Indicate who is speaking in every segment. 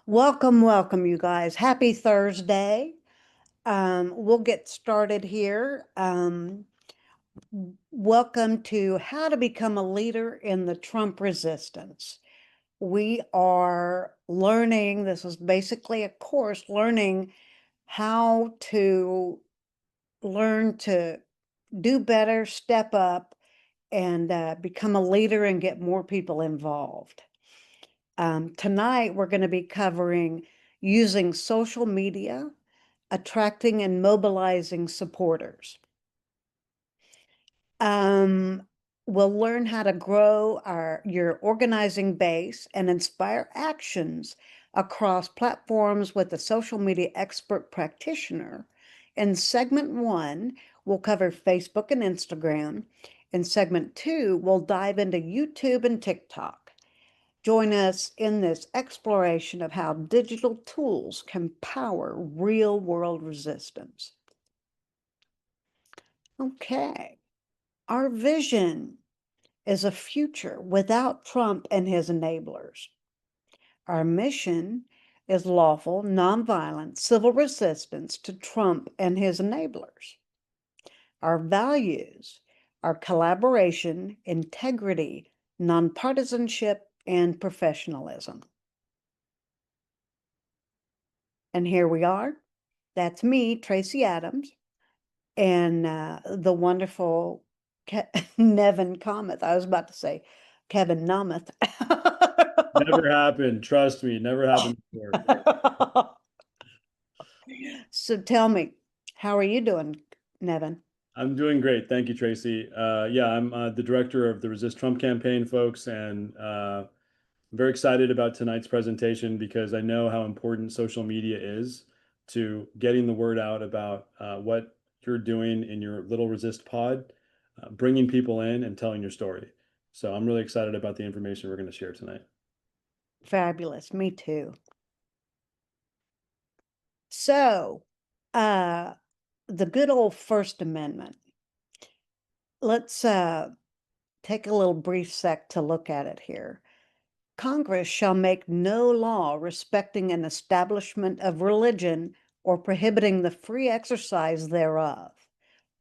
Speaker 1: Welcome, welcome, you guys. Happy Thursday. We'll get started here. Welcome to How to Become a Leader in the Trump Resistance. We are learning, this is basically a course, learning how to learn to do better, step up, and become a leader and get more people involved. Tonight, we're going to be covering using social media, attracting and mobilizing supporters. Um, we'll learn how to grow your organizing base and inspire actions across platforms with a social media expert practitioner. In segment 1, we'll cover Facebook and Instagram. In segment 2, we'll dive into YouTube and TikTok. Join us in this exploration of how digital tools can power real-world resistance. Okay, our vision is a future without Trump and his enablers. Our mission is lawful, nonviolent civil resistance to Trump and his enablers. Our values are collaboration, integrity, nonpartisanship, and professionalism. And here we are. That's me, Tracy Adams, and the wonderful Nevin Cometh. I was about to say Kevin Nometh.
Speaker 2: Never happened. Trust me, never happened before.
Speaker 1: So tell me, how are you doing, Nevin?
Speaker 2: I'm doing great. Thank you, Tracy. Yeah, I'm the director of the Resist Trump campaign, folks, and I'm very excited about tonight's presentation because I know how important social media is to getting the word out about what you're doing in your little Resist pod, bringing people in and telling your story. So I'm really excited about the information we're going to share tonight.
Speaker 1: Fabulous. Me too. So, the good old First Amendment. Let's take a little brief sec to look at it here. Congress shall make no law respecting an establishment of religion or prohibiting the free exercise thereof,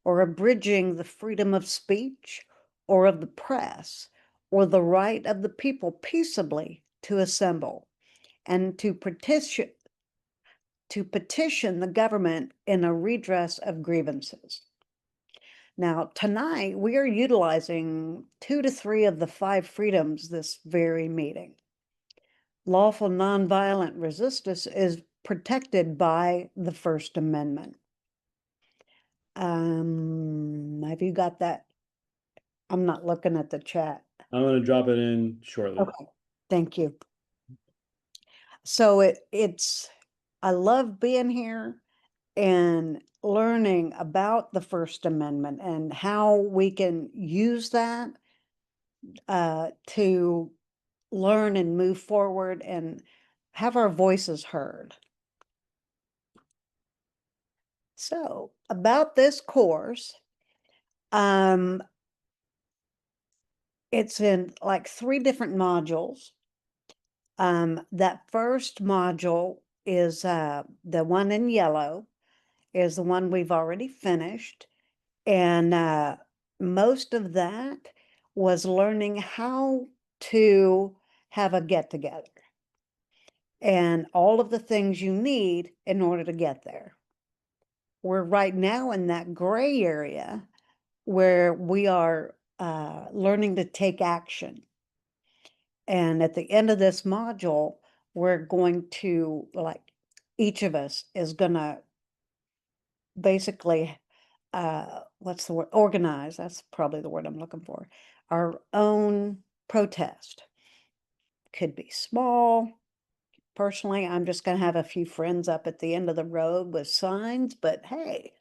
Speaker 1: or abridging the freedom of speech or of the press, or the right of the people peaceably to assemble and to petition the government in a redress of grievances. Now, tonight we are utilizing 2 to 3 of the 5 freedoms this very meeting. Lawful nonviolent resistance is protected by the First Amendment. Have you got that? I'm not looking at the chat.
Speaker 2: I'm going to drop it in shortly.
Speaker 1: Okay, thank you. So I love being here and learning about the First Amendment and how we can use that to learn and move forward and have our voices heard. So about this course, it's in like 3 different modules. That first module is the one in yellow, is the one we've already finished. And most of that was learning how to have a get together and all of the things you need in order to get there. We're right now in that gray area where we are learning to take action. And at the end of this module, we're going to, like, each of us is going to basically, what's the word? Organize. That's probably the word I'm looking for. Our own protest. Could be small. Personally, I'm just going to have a few friends up at the end of the road with signs, but hey,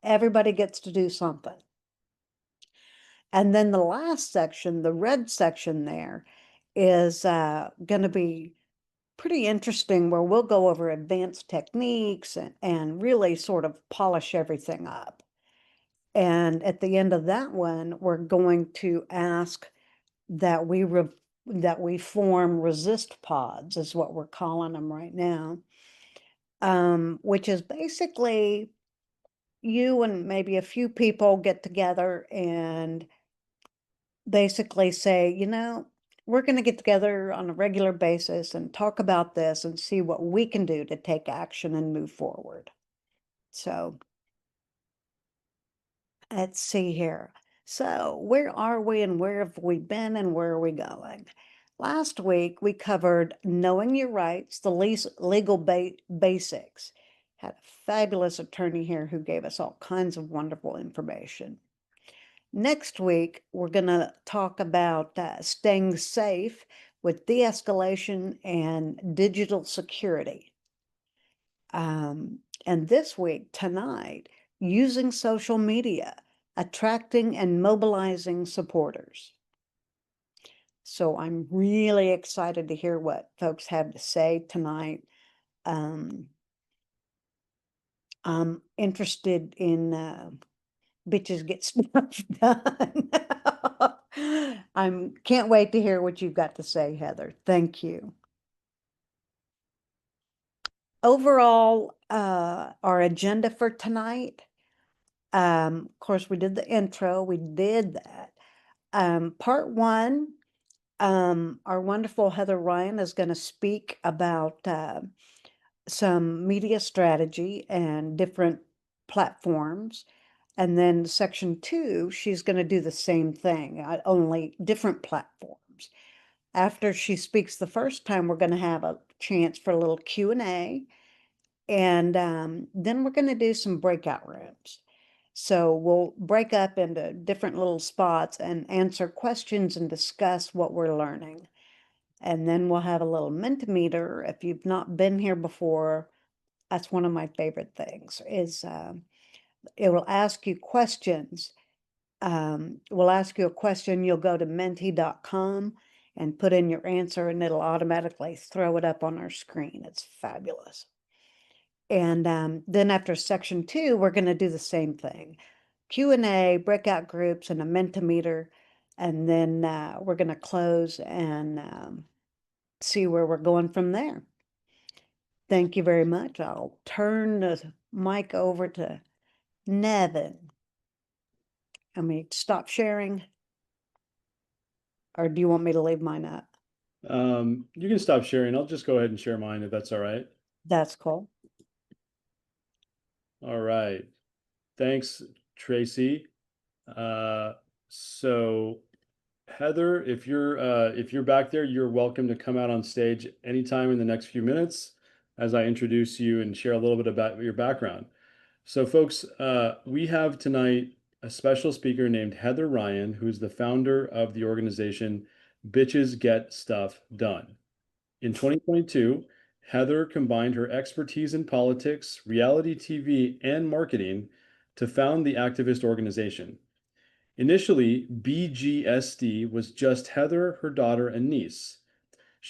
Speaker 1: everybody gets to do something. And then the last section, the red section there, is going to be pretty interesting, where we'll go over advanced techniques and really sort of polish everything up. And at the end of that one, we're going to ask that we that we form resist pods, is what we're calling them right now, which is basically you and maybe a few people get together and basically say, we're going to get together on a regular basis and talk about this and see what we can do to take action and move forward. So let's see here. So where are we and where have we been and where are we going? Last week, we covered knowing your rights, the legal basics. Had a fabulous attorney here who gave us all kinds of wonderful information. Next week, we're going to talk about staying safe with de-escalation and digital security. And this week, tonight, using social media, attracting and mobilizing supporters. So I'm really excited to hear what folks have to say tonight. I'm interested in bitches get stuff done. Can't wait to hear what you've got to say, Heather. Thank you. Overall, our agenda for tonight, of course, we did the intro, we did that. Part one, our wonderful Heather Ryan is going to speak about some media strategy and different platforms. And then section two, she's going to do the same thing, only different platforms. After she speaks the first time, we're going to have a chance for a little Q&A. And then we're going to do some breakout rooms. So we'll break up into different little spots and answer questions and discuss what we're learning. And then we'll have a little Mentimeter. If you've not been here before, that's one of my favorite things, is it will ask you questions. We'll ask you a question, you'll go to menti.com and put in your answer, and it'll automatically throw it up on our screen. It's fabulous. And then after section two, we're going to do the same thing. Q&A, breakout groups, and a Mentimeter. And then we're going to close and see where we're going from there. Thank you very much. I'll turn the mic over to Nevin. I mean, stop sharing, or do you want me to leave mine up?
Speaker 2: You can stop sharing. I'll just go ahead and share mine if that's all right.
Speaker 1: That's cool.
Speaker 2: All right. Thanks, Tracy. So Heather, if you're back there, you're welcome to come out on stage anytime in the next few minutes as I introduce you and share a little bit about your background. So folks, we have tonight a special speaker named Heather Ryan, who's the founder of the organization Bitches Get Stuff Done. In 2022, Heather combined her expertise in politics, reality TV, and marketing to found the activist organization. Initially, BGSD was just Heather, her daughter, and niece.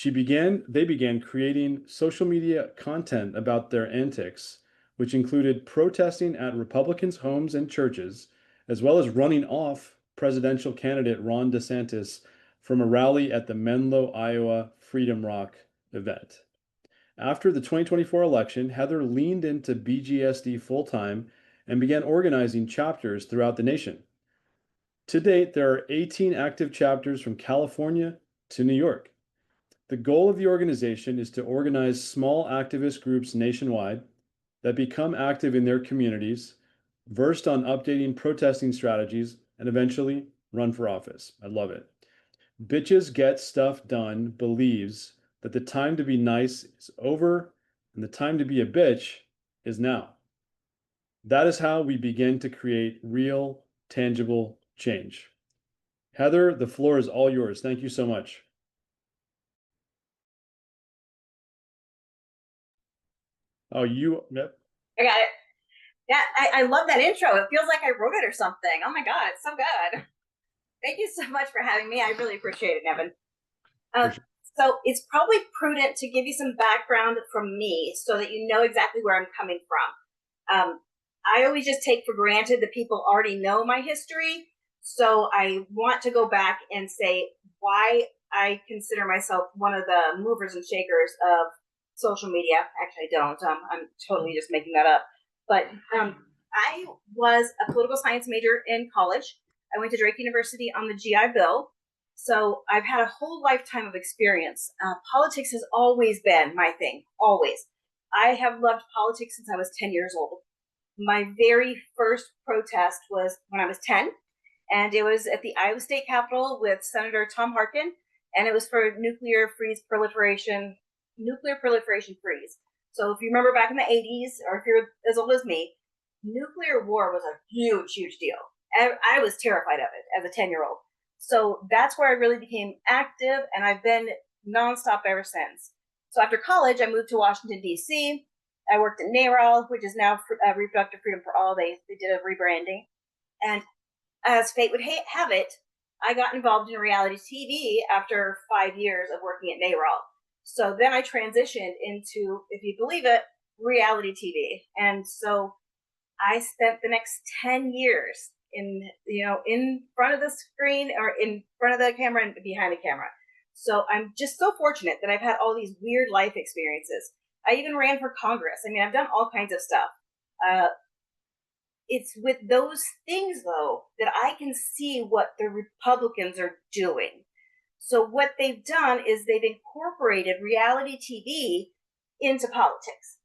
Speaker 2: They began creating social media content about their antics, which included protesting at Republicans' homes and churches, as well as running off presidential candidate Ron DeSantis from a rally at the Menlo, Iowa Freedom Rock event. After the 2024 election, Heather leaned into BGSD full-time and began organizing chapters throughout the nation. To date, there are 18 active chapters from California to New York. The goal of the organization is to organize small activist groups nationwide that become active in their communities, versed on updating protesting strategies, and eventually run for office. I love it. Bitches Get Stuff Done believes that the time to be nice is over and the time to be a bitch is now. That is how we begin to create real, tangible change. Heather, the floor is all yours. Thank you so much. Oh, yep.
Speaker 3: I got it. Yeah, I love that intro. It feels like I wrote it or something. Oh my God, it's so good. Thank you so much for having me. I really appreciate it, Nevin.
Speaker 2: Sure.
Speaker 3: So it's probably prudent to give you some background from me so that you know exactly where I'm coming from. I always just take for granted that people already know my history. So I want to go back and say why I consider myself one of the movers and shakers of social media. Actually, I don't. I'm totally just making that up. But I was a political science major in college. I went to Drake University on the GI Bill. So I've had a whole lifetime of experience. Politics has always been my thing, always. I have loved politics since I was 10 years old. My very first protest was when I was 10, and it was at the Iowa State Capitol with Senator Tom Harkin, and it was for nuclear proliferation freeze. So if you remember back in the 80s, or if you're as old as me, nuclear war was a huge, huge deal. I was terrified of it as a 10-year-old. So that's where I really became active, and I've been nonstop ever since. So after college, I moved to Washington, D.C. I worked at NARAL, which is now Reproductive Freedom for All. They did a rebranding. And as fate would have it, I got involved in reality TV after 5 years of working at NARAL. So then I transitioned into, if you believe it, reality TV. And so I spent the next 10 years in front of the screen or in front of the camera and behind the camera. So I'm just so fortunate that I've had all these weird life experiences. I even ran for Congress. I mean, I've done all kinds of stuff. It's with those things, though, that I can see what the Republicans are doing. So what they've done is they've incorporated reality TV into politics.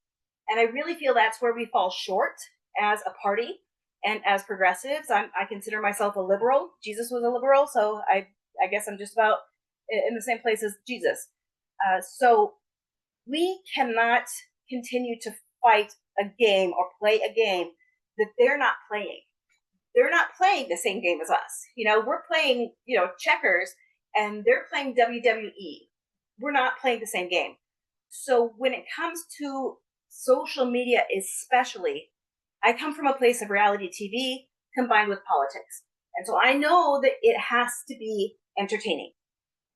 Speaker 3: And I really feel that's where we fall short as a party and as progressives. I consider myself a liberal. Jesus was a liberal, so I guess I'm just about in the same place as Jesus. So we cannot continue to fight a game or play a game that they're not playing. They're not playing the same game as us. We're playing, checkers, and they're playing WWE. We're not playing the same game. So when it comes to social media, especially, I come from a place of reality TV combined with politics. And so I know that it has to be entertaining.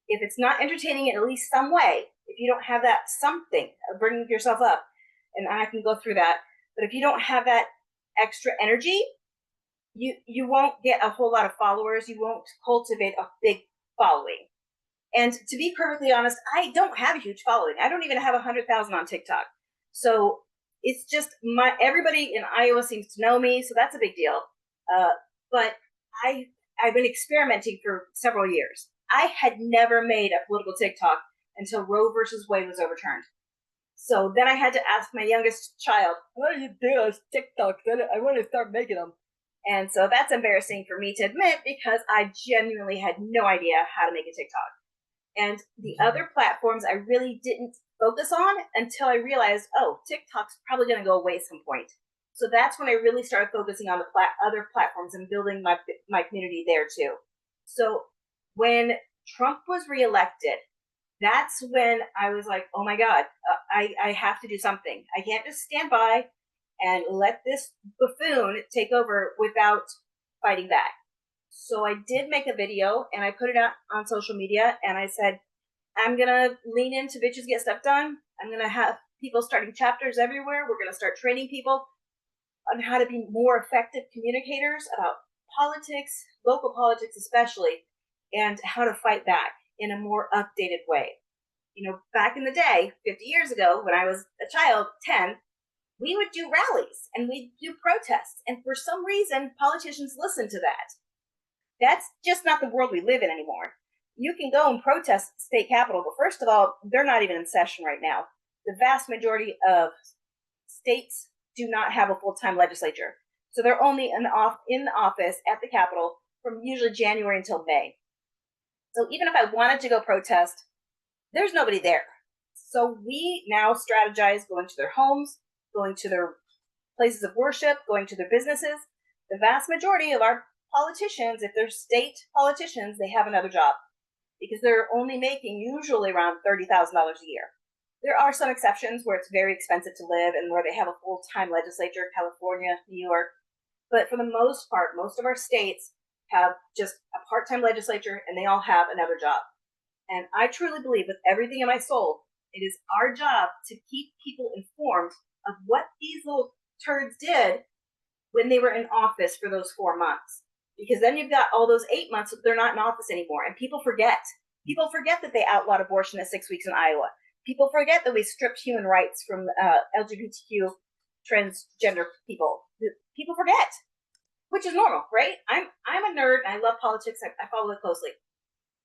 Speaker 3: If it's not entertaining in at least some way, if you don't have that something of bringing yourself up, and I can go through that, but if you don't have that extra energy, you won't get a whole lot of followers. You won't cultivate a big following. And to be perfectly honest, I don't have a huge following. I don't even have 100,000 on TikTok. So it's just everybody in Iowa seems to know me, so that's a big deal. But I've been experimenting for several years. I had never made a political TikTok until Roe versus Wade was overturned. So then I had to ask my youngest child, "What do you do on TikTok? I want to start making them." And so that's embarrassing for me to admit because I genuinely had no idea how to make a TikTok. And the other platforms I really didn't focus on until I realized, oh, TikTok's probably going to go away at some point. So that's when I really started focusing on the other platforms and building my community there too. So when Trump was reelected, that's when I was like, oh my God, I have to do something. I can't just stand by and let this buffoon take over without fighting back. So I did make a video and I put it out on social media and I said, I'm going to lean into Bitches Get Stuff Done. I'm going to have people starting chapters everywhere. We're going to start training people on how to be more effective communicators about politics, local politics especially, and how to fight back in a more updated way. Back in the day, 50 years ago, when I was a child, 10, we would do rallies and we'd do protests. And for some reason, politicians listened to that. That's just not the world we live in anymore. You can go and protest at the state capitol, but first of all, they're not even in session right now. The vast majority of states do not have a full-time legislature. So they're only in the office at the Capitol from usually January until May. So even if I wanted to go protest, there's nobody there. So we now strategize going to their homes, going to their places of worship, going to their businesses. The vast majority of our politicians, if they're state politicians, they have another job because they're only making usually around $30,000 a year. There are some exceptions where it's very expensive to live and where they have a full-time legislature, California, New York. But for the most part, most of our states have just a part-time legislature and they all have another job. And I truly believe with everything in my soul, it is our job to keep people informed of what these little turds did when they were in office for those 4 months. Because then you've got all those 8 months that they're not in office anymore and people forget. People forget that they outlawed abortion at 6 weeks in Iowa. People forget that we stripped human rights from LGBTQ transgender people. People forget, which is normal, right? I'm a nerd. I love politics. I follow it closely,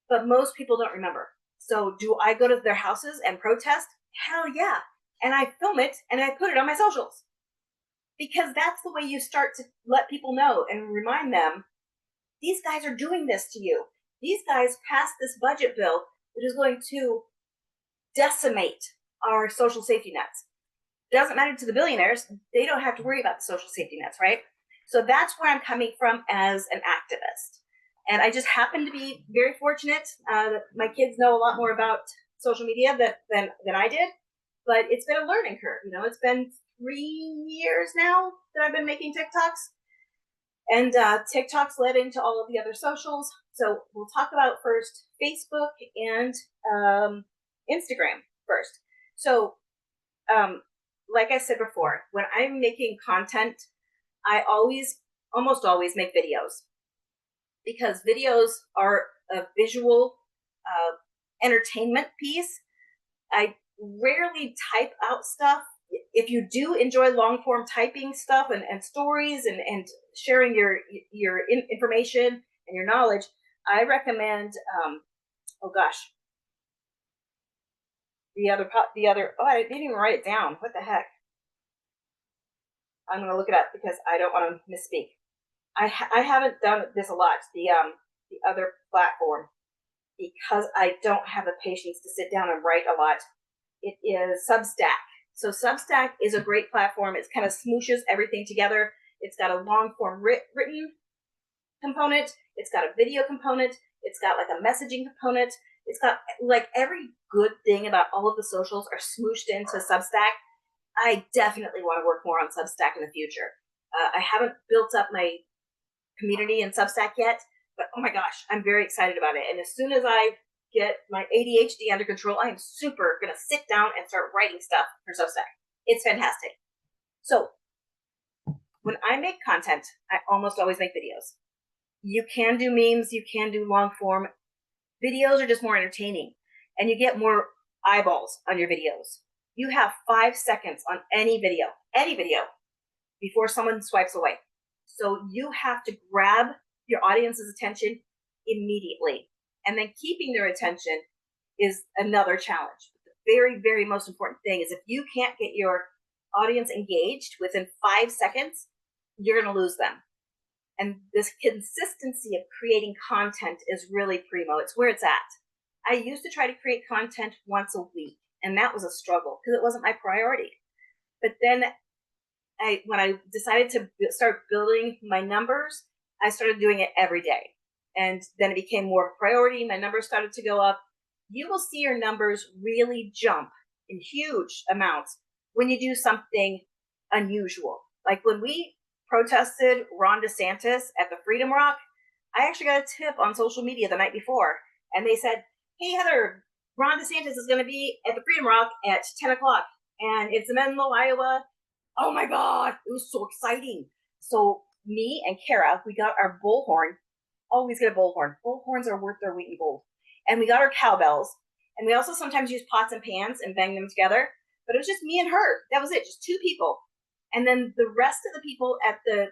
Speaker 3: but most people don't remember. So do I go to their houses and protest? Hell yeah. And I film it and I put it on my socials, because that's the way you start to let people know and remind them, these guys are doing this to you. These guys passed this budget bill that is going to decimate our social safety nets. Doesn't matter to the billionaires. They don't have to worry about the social safety nets, right? So that's where I'm coming from as an activist. And I just happen to be very fortunate that my kids know a lot more about social media than I did. But it's been a learning curve. You know, it's been 3 years now that I've been making TikToks. And TikTok's led into all of the other socials. So we'll talk about first Facebook and Instagram first. So like I said before, when I'm making content, I almost always make videos, because videos are a visual entertainment piece. I rarely type out stuff. If you do enjoy long form typing stuff and stories and sharing your information and your knowledge, I recommend oh gosh, the other oh, I didn't even write it down. What the heck? I'm gonna look it up because I don't want to misspeak. I haven't done this a lot. The other platform, because I don't have the patience to sit down and write a lot. It is Substack. So Substack is a great platform. It kind of smooshes everything together. It's got a long form written component. It's got a video component. It's got like a messaging component. It's got like every good thing about all of the socials are smooshed into Substack. I definitely want to work more on Substack in the future. I haven't built up my community in Substack yet, but oh my gosh, I'm very excited about it. And as soon as I get my ADHD under control, I am super gonna sit down and start writing stuff for Substack. It's fantastic. So when I make content, I almost always make videos. You can do memes, you can do long form. Videos are just more entertaining, and you get more eyeballs on your videos. You have 5 seconds on any video, before someone swipes away. So you have to grab your audience's attention immediately. And then keeping their attention is another challenge. The very, very most important thing is if you can't get your audience engaged within 5 seconds, you're going to lose them. And this consistency of creating content is really primo. It's where it's at. I used to try to create content once a week, and that was a struggle because it wasn't my priority. But then when I decided to start building my numbers, I started doing it every day. And then it became more of a priority. My numbers started to go up. You will see your numbers really jump in huge amounts when you do something unusual. Like when we protested Ron DeSantis at the Freedom Rock, I actually got a tip on social media the night before. And they said, hey, Heather, Ron DeSantis is going to be at the Freedom Rock at 10 o'clock. And it's in Menlo, Iowa. Oh my God, it was so exciting. So me and Kara, we got our bullhorn. Always get a bullhorn. Bullhorns are worth their weight in gold. And we got our cowbells. And we also sometimes use pots and pans and bang them together. But it was just me and her. That was it, just 2 people. And then the rest of the people at the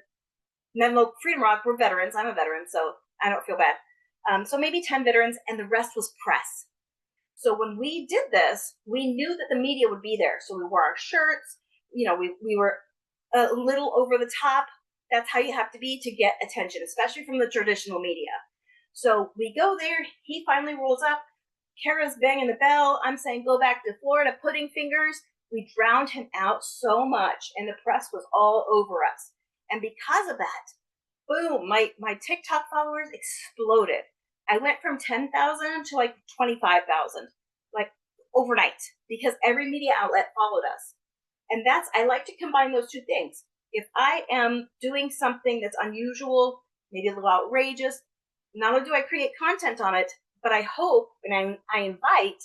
Speaker 3: Menlo Freedom Rock were veterans. I'm a veteran, so I don't feel bad. So maybe 10 veterans, and the rest was press. So when we did this, we knew that the media would be there. So we wore our shirts. You know, we were a little over the top. That's how you have to be to get attention, especially from the traditional media. So we go there. He finally rolls up. Kara's banging the bell. I'm saying, go back to Florida, pudding fingers. We drowned him out so much, and the press was all over us. And because of that, boom, my TikTok followers exploded. I went from 10,000 to like 25,000, like overnight, because every media outlet followed us. And I like to combine those 2 things. If I am doing something that's unusual, maybe a little outrageous, not only do I create content on it, but I hope and I invite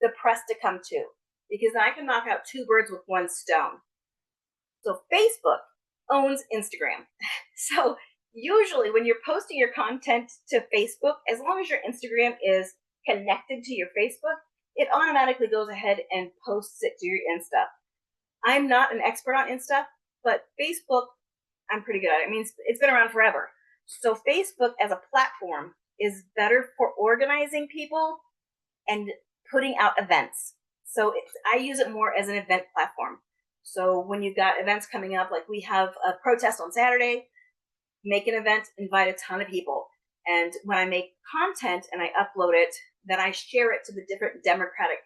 Speaker 3: the press to come too, because then I can knock out 2 birds with 1 stone. So Facebook owns Instagram. So usually when you're posting your content to Facebook, as long as your Instagram is connected to your Facebook, it automatically goes ahead and posts it to your Insta. I'm not an expert on Insta, but Facebook, I'm pretty good at it. I mean, it's been around forever. So Facebook as a platform is better for organizing people and putting out events. So I use it more as an event platform. So when you've got events coming up, like we have a protest on Saturday, make an event, invite a ton of people. And when I make content and I upload it, then I share it to the different Democratic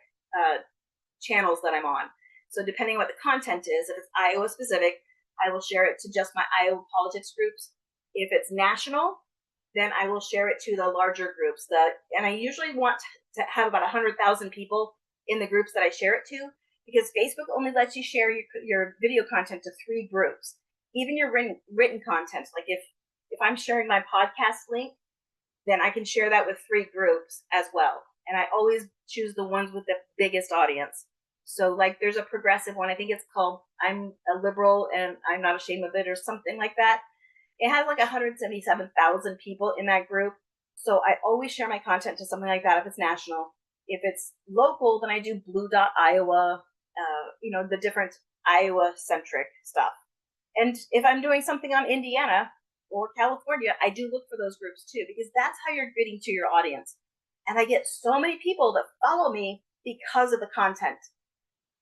Speaker 3: channels that I'm on. So depending on what the content is, if it's Iowa specific, I will share it to just my Iowa politics groups. If it's national, then I will share it to the larger groups. And I usually want to have about 100,000 people in the groups that I share it to, because Facebook only lets you share your video content to 3 groups. Even your written content, like if I'm sharing my podcast link, then I can share that with 3 groups as well. And I always choose the ones with the biggest audience. So like there's a progressive one, I think it's called I'm a Liberal and I'm Not Ashamed of It or something like that. It has like 177,000 people in that group. So I always share my content to something like that if it's national. If it's local, then I do Blue Dot Iowa, the different Iowa centric stuff. And if I'm doing something on Indiana or California, I do look for those groups too, because that's how you're getting to your audience. And I get so many people that follow me because of the content.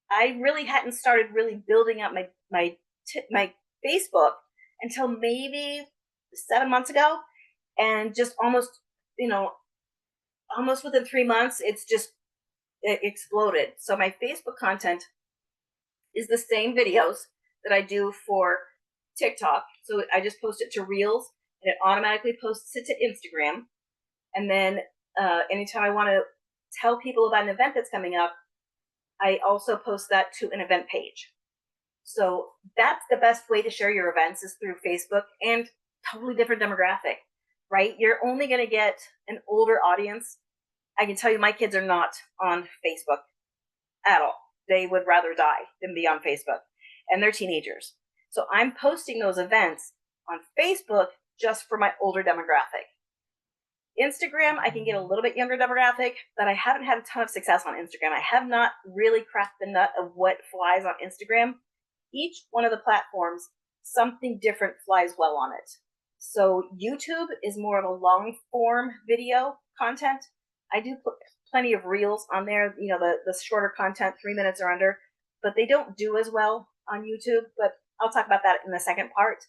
Speaker 3: I really hadn't started really building up my Facebook until maybe 7 months ago, and just almost within 3 months, it exploded. So my Facebook content is the same videos that I do for TikTok. So I just post it to Reels, and it automatically posts it to Instagram. And then anytime I want to tell people about an event that's coming up, I also post that to an event page. So that's the best way to share your events, is through Facebook, and totally different demographic, right? You're only going to get an older audience. I can tell you my kids are not on Facebook at all. They would rather die than be on Facebook, and they're teenagers. So I'm posting those events on Facebook just for my older demographic. Instagram, I can get a little bit younger demographic, but I haven't had a ton of success on Instagram. I have not really cracked the nut of what flies on Instagram. Each one of the platforms, something different flies well on it. So YouTube is more of a long form video content. I do put plenty of Reels on there, the shorter content, 3 minutes or under, but they don't do as well on YouTube. But I'll talk about that in the second part.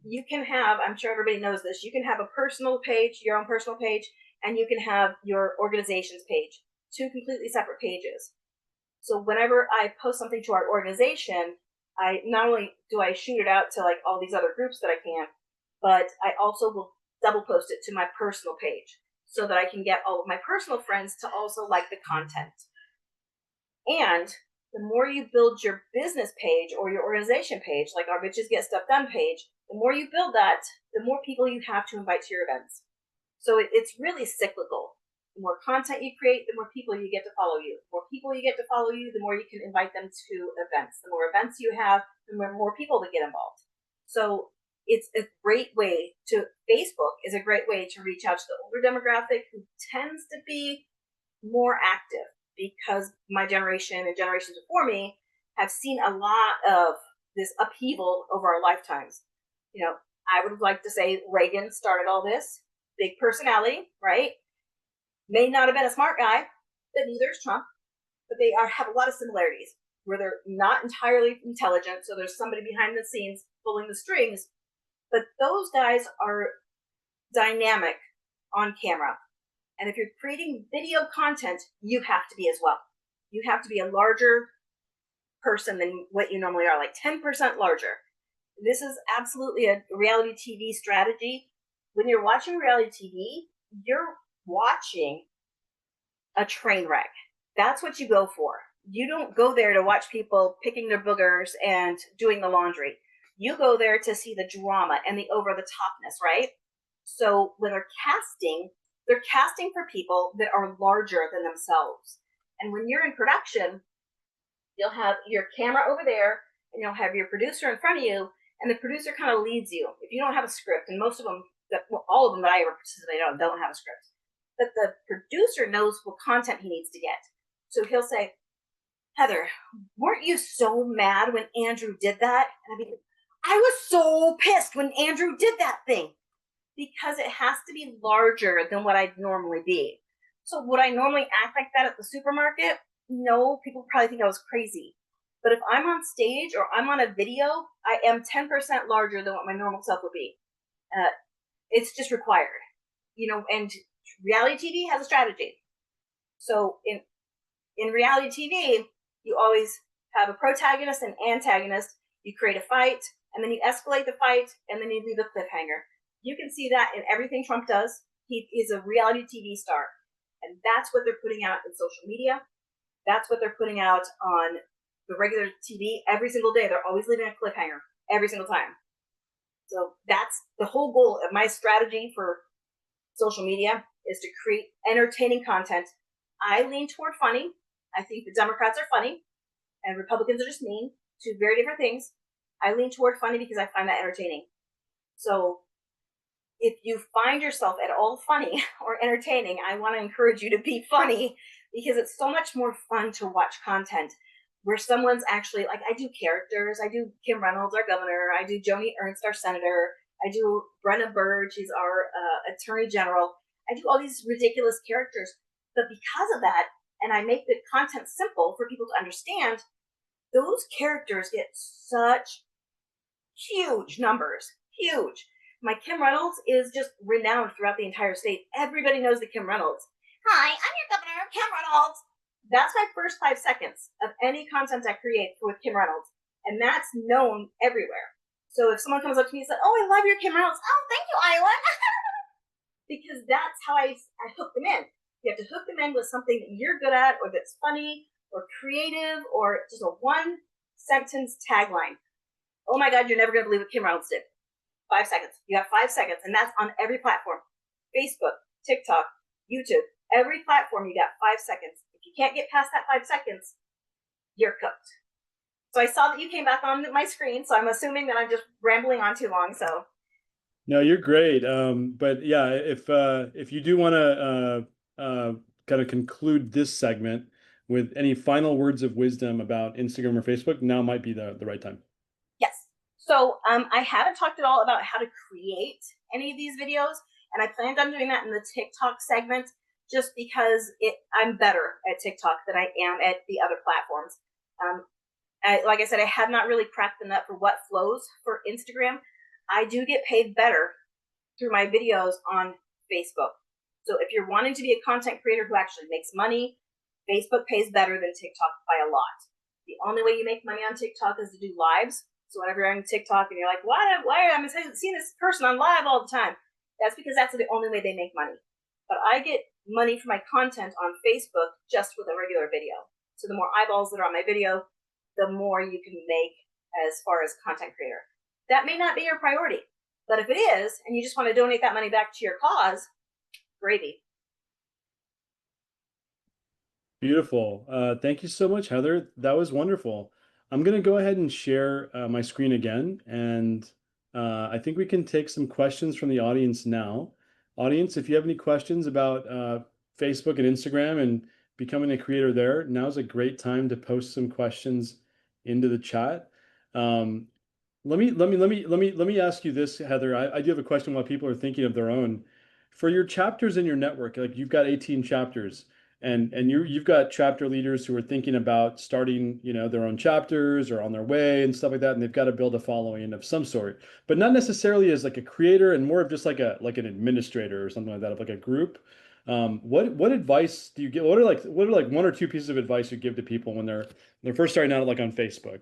Speaker 3: You can have, I'm sure everybody knows this, you can have a personal page, your own personal page, and you can have your organization's page, 2 completely separate pages. So whenever I post something to our organization, I not only do I shoot it out to like all these other groups that I can, but I also will double post it to my personal page so that I can get all of my personal friends to also like the content. And the more you build your business page or your organization page, like our Bitches Get Stuff Done page, the more you build that, the more people you have to invite to your events. So it's really cyclical. The more content you create, the more people you get to follow you. The more people you get to follow you, the more you can invite them to events. The more events you have, the more people that get involved. So it's a great way Facebook is a great way to reach out to the older demographic who tends to be more active, because my generation and generations before me have seen a lot of this upheaval over our lifetimes. I would like to say Reagan started all this. Big personality, right? May not have been a smart guy, but neither is Trump. But they have a lot of similarities where they're not entirely intelligent. So there's somebody behind the scenes pulling the strings. But those guys are dynamic on camera. And if you're creating video content, you have to be as well. You have to be a larger person than what you normally are, like 10% larger. This is absolutely a reality TV strategy. When you're watching reality TV, you're watching a train wreck. That's what you go for. You don't go there to watch people picking their boogers and doing the laundry. You go there to see the drama and the over-the-topness, right? So when they're casting for people that are larger than themselves. And when you're in production, you'll have your camera over there, and you'll have your producer in front of you, and the producer kind of leads you. If you don't have a script, and most of them, all of them that I ever participated on don't have a script. but the producer knows what content he needs to get. So he'll say, Heather, weren't you so mad when Andrew did that? And I'd be like, I was so pissed when Andrew did that thing, because it has to be larger than what I'd normally be. So would I normally act like that at the supermarket? No, people probably think I was crazy. But if I'm on stage or I'm on a video, I am 10% larger than what my normal self would be. It's just required, and reality TV has a strategy. So in reality TV, you always have a protagonist and antagonist. You create a fight, and then you escalate the fight, and then you leave a cliffhanger. You can see that in everything Trump does. He is a reality TV star, and that's what they're putting out in social media. That's what they're putting out on the regular TV every single day. They're always leaving a cliffhanger every single time. So that's the whole goal of my strategy for social media, is to create entertaining content. I lean toward funny. I think the Democrats are funny and Republicans are just mean. Two very different things. I lean toward funny because I find that entertaining. So if you find yourself at all funny or entertaining, I want to encourage you to be funny, because it's so much more fun to watch content where someone's actually, like, I do characters. I do Kim Reynolds, our governor. I do Joni Ernst, our senator. I do Brenna Bird. She's our attorney general. I do all these ridiculous characters. But because of that, and I make the content simple for people to understand, those characters get such huge numbers. Huge. My Kim Reynolds is just renowned throughout the entire state. Everybody knows the Kim Reynolds. Hi, I'm your governor, Kim Reynolds. That's my first 5 seconds of any content I create with Kim Reynolds. And that's known everywhere. So if someone comes up to me and says, oh, I love your Kim Reynolds. Oh, thank you, Iowa. Because that's how I hook them in. You have to hook them in with something that you're good at, or that's funny or creative, or just a 1-sentence tagline. Oh my God, you're never going to believe what Kim Reynolds did. 5 seconds. You have 5 seconds, and that's on every platform. Facebook, TikTok, YouTube, every platform, you got 5 seconds. If you can't get past that 5 seconds, you're cooked. So I saw that you came back on my screen, so I'm assuming that I'm just rambling on too long. So
Speaker 2: No, you're great. But yeah, if you do want to kind of conclude this segment with any final words of wisdom about Instagram or Facebook, now might be the right time.
Speaker 3: yes. So I haven't talked at all about how to create any of these videos, and I planned on doing that in the TikTok segment, just because I'm better at TikTok than I am at the other platforms. Like I said, I have not really cracked the nut for what flows for Instagram. I do get paid better through my videos on Facebook. So if you're wanting to be a content creator who actually makes money, Facebook pays better than TikTok by a lot. The only way you make money on TikTok is to do lives. So whenever you're on TikTok and you're like, why am I seeing this person on live all the time? That's because that's the only way they make money. But I get money for my content on Facebook just with a regular video. So the more eyeballs that are on my video, the more you can make as far as content creator. That may not be your priority, but if it is, and you just want to donate that money back to your cause, gravy.
Speaker 2: Beautiful. Thank you so much, Heather. That was wonderful. I'm going to go ahead and share my screen again, and I think we can take some questions from the audience now. Audience, if you have any questions about Facebook and Instagram and becoming a creator there, now's a great time to post some questions into the chat. Let me ask you this, Heather. I do have a question while people are thinking of their own. For your chapters in your network, like you've got 18 chapters, and you've got chapter leaders who are thinking about starting, their own chapters or on their way and stuff like that, and they've got to build a following of some sort, but not necessarily as like a creator, and more of just like an administrator or something like that, of like a group. What advice do you give? What are like 1 or 2 pieces of advice you give to people when they're first starting out, like on Facebook?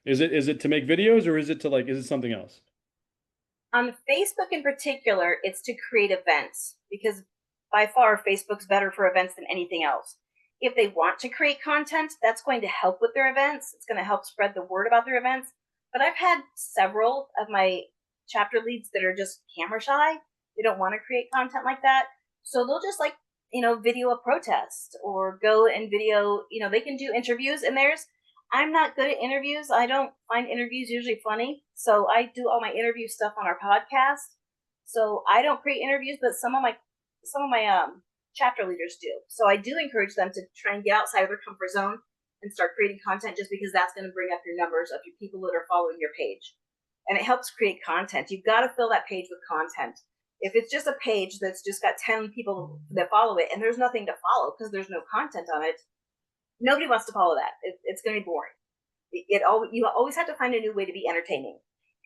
Speaker 2: Is it to make videos, or is it something else?
Speaker 3: On Facebook in particular, it's to create events, because by far Facebook's better for events than anything else. If they want to create content, that's going to help with their events. It's going to help spread the word about their events. But I've had several of my chapter leads that are just camera shy. They don't want to create content like that. So they'll just video a protest, or go and video, they can do interviews. And I'm not good at interviews. I don't find interviews usually funny. So I do all my interview stuff on our podcast. So I don't create interviews, but some of my chapter leaders do. So I do encourage them to try and get outside of their comfort zone and start creating content, just because that's going to bring up your numbers of your people that are following your page. And it helps create content. You've got to fill that page with content. If it's just a page that's just got 10 people that follow it and there's nothing to follow because there's no content on it, nobody wants to follow that. It's going to be boring. You always have to find a new way to be entertaining.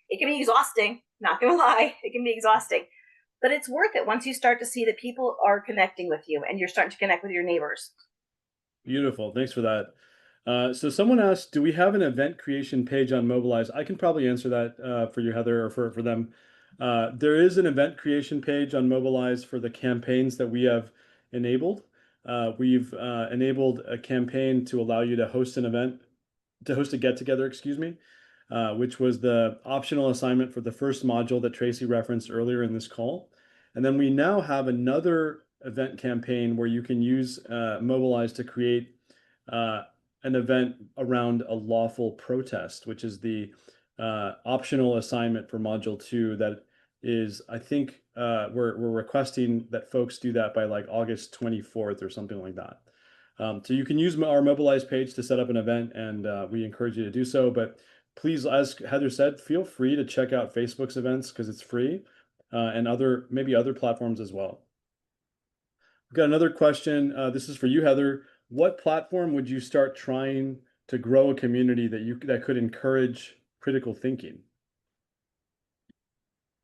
Speaker 3: It can be exhausting, not going to lie. It can be exhausting, but it's worth it once you start to see that people are connecting with you and you're starting to connect with your neighbors.
Speaker 2: Beautiful. Thanks for that. So someone asked, do we have an event creation page on Mobilize? I can probably answer that for you, Heather, or for them. There is an event creation page on Mobilize for the campaigns that we have enabled. We've enabled a campaign to allow you to host an event, to host a get-together, excuse me, which was the optional assignment for the first module that Tracy referenced earlier in this call. And then we now have another event campaign where you can use Mobilize to create an event around a lawful protest, which is the optional assignment for module 2 that is, I think we're requesting that folks do that by like August 24th or something like that. So you can use our Mobilize page to set up an event, and we encourage you to do so. But please, as Heather said, feel free to check out Facebook's events because it's free, and maybe other platforms as well. We've got another question. This is for you, Heather. What platform would you start trying to grow a community that could encourage critical thinking?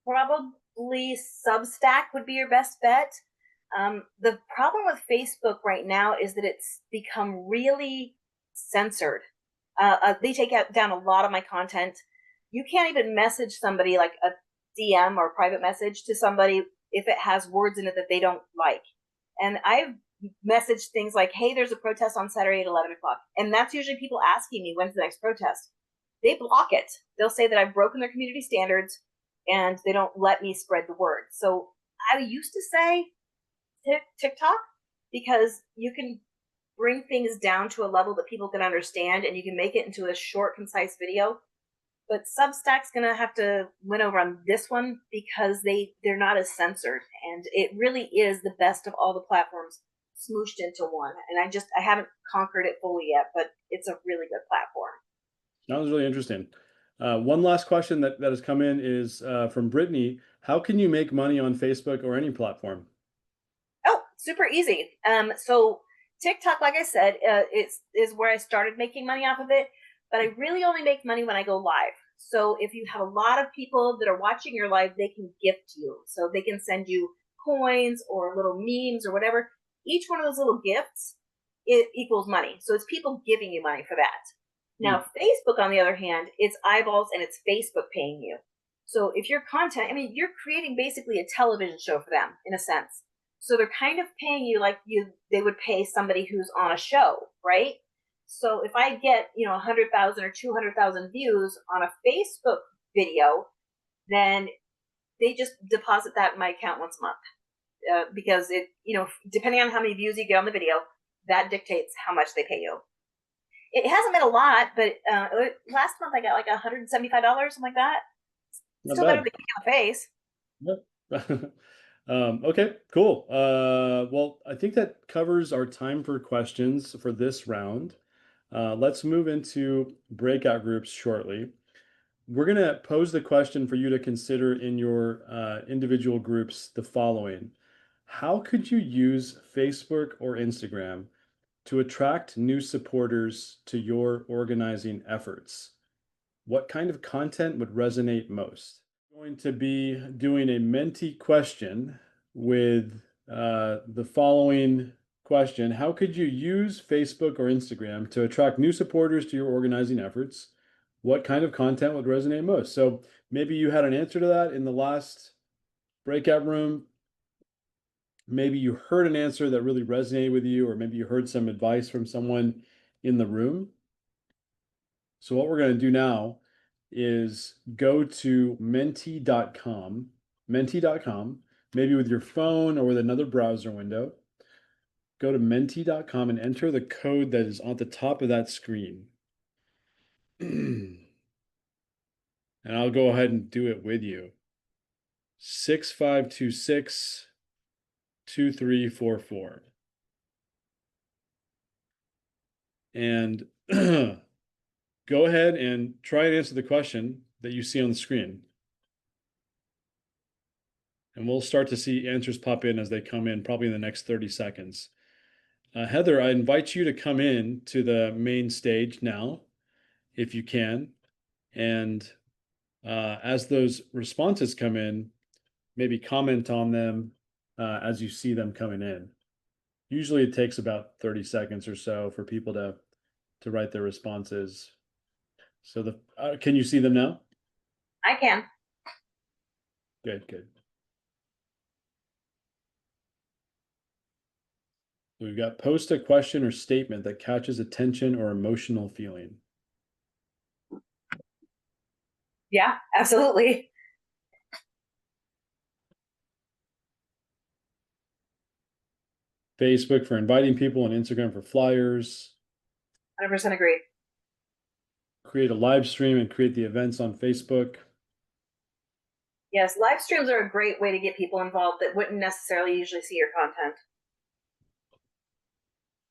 Speaker 3: Probably Substack would be your best bet. The problem with Facebook right now is that it's become really censored. They take down a lot of my content. You can't even message somebody like a DM or private message to somebody if it has words in it that they don't like. And I've messaged things like, hey, there's a protest on Saturday at 11 o'clock. And that's usually people asking me, when's the next protest? They block it. They'll say that I've broken their community standards and they don't let me spread the word. So I used to say TikTok, because you can bring things down to a level that people can understand and you can make it into a short, concise video. But Substack's going to have to win over on this one because they're not as censored, and it really is the best of all the platforms smooshed into one. And I haven't conquered it fully yet, but it's a really good platform.
Speaker 2: That was really interesting. One last question that has come in is from Brittany. How can you make money on Facebook or any platform?
Speaker 3: Oh, super easy. So TikTok, like I said, is where I started making money off of it, but I really only make money when I go live. So if you have a lot of people that are watching your live, they can gift you. So they can send you coins or little memes or whatever. Each one of those little gifts, it equals money. So it's people giving you money for that. Now, Facebook, on the other hand, it's eyeballs and it's Facebook paying you. So if your content, you're creating basically a television show for them in a sense. So they're kind of paying you like they would pay somebody who's on a show, right? So if I get 100,000 or 200,000 views on a Facebook video, then they just deposit that in my account once a month, because depending on how many views you get on the video, that dictates how much they pay you. It hasn't been a lot, but last month I got like $175, something like that. Still better than the face.
Speaker 2: Yep. Okay, cool. Well, I think that covers our time for questions for this round. Let's move into breakout groups shortly. We're going to pose the question for you to consider in your individual groups the following. How could you use Facebook or Instagram to attract new supporters to your organizing efforts? What kind of content would resonate most? I'm going to be doing a Menti question with the following question. How could you use Facebook or Instagram to attract new supporters to your organizing efforts? What kind of content would resonate most? So maybe you had an answer to that in the last breakout room. Maybe you heard an answer that really resonated with you, or maybe you heard some advice from someone in the room. So what we're going to do now is go to menti.com, maybe with your phone or with another browser window. Go to menti.com and enter the code that is on the top of that screen. And I'll go ahead and do it with you. 6526 2344. And go ahead and try and answer the question that you see on the screen. And we'll start to see answers pop in as they come in, probably in the next 30 seconds. Heather, I invite you to come in to the main stage now, if you can. And as those responses come in, maybe comment on them as you see them coming in. Usually it takes about 30 seconds or so for people to write their responses. So can you see them now?
Speaker 3: I can.
Speaker 2: Good, good. We've got post a question or statement that catches attention or emotional feeling.
Speaker 3: Yeah, absolutely.
Speaker 2: Facebook for inviting people and Instagram for flyers.
Speaker 3: 100% agree.
Speaker 2: Create a live stream and create the events on Facebook.
Speaker 3: Yes, live streams are a great way to get people involved that wouldn't necessarily usually see your content.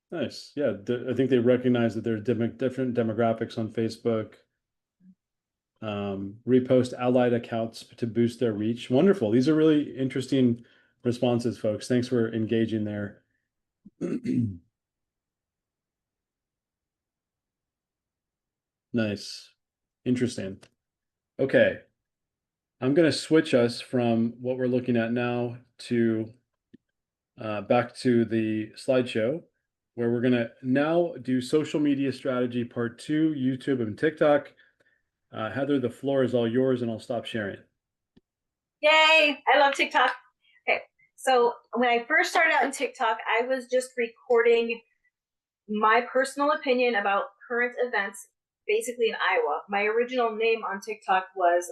Speaker 2: Nice. Yeah, I think they recognize that there's different demographics on Facebook. Repost allied accounts to boost their reach. Wonderful. These are really interesting responses, folks. Thanks for engaging there. Nice. Interesting. Okay. I'm going to switch us from what we're looking at now to back to the slideshow, where we're going to now do social media strategy part 2, YouTube and TikTok. Heather, the floor is all yours, and I'll stop sharing.
Speaker 3: Yay! I love TikTok. Okay, so when I first started out in TikTok, I was just recording my personal opinion about current events, basically in Iowa. My original name on TikTok was